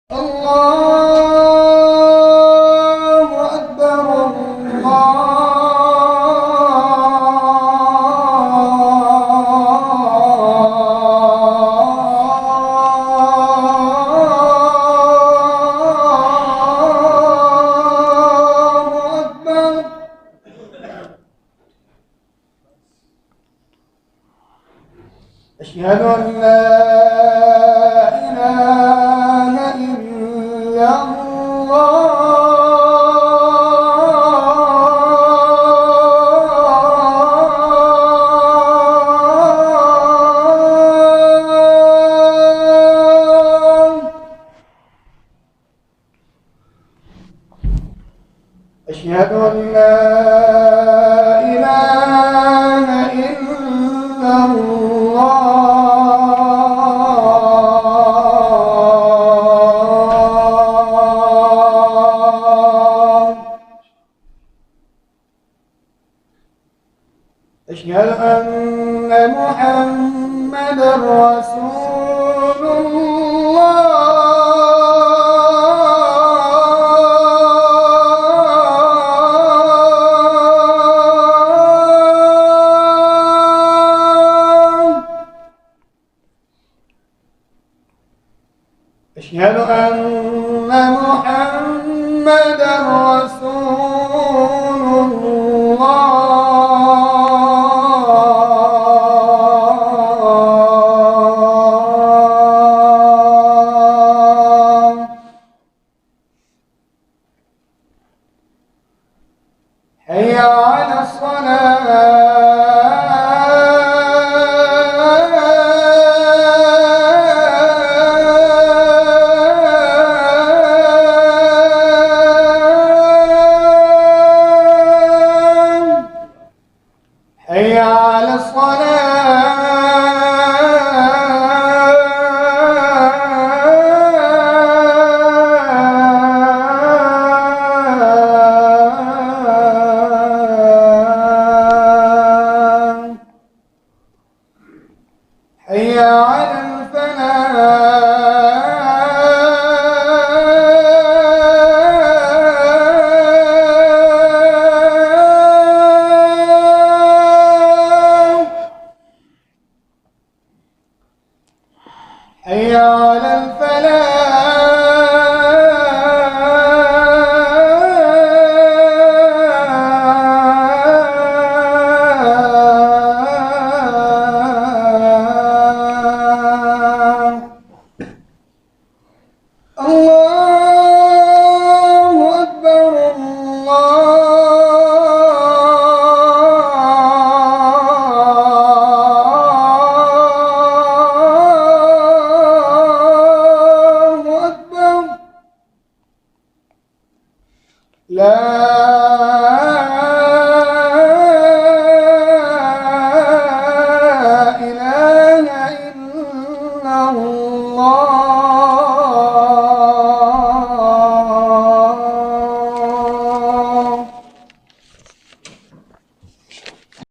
الله أكبر. الله أكبر. أشهد أن لا إله إلا الله. أشهد أن لا إله إلا الله. أشهد أن محمدًا رسول الله. أشهد أن محمدًا رسول الله. حي على الصلاة. حي على الصلاة. حي على الفلاح. حي على الفلاح. الله أكبر. الله أكبر. لا إله إلا الله.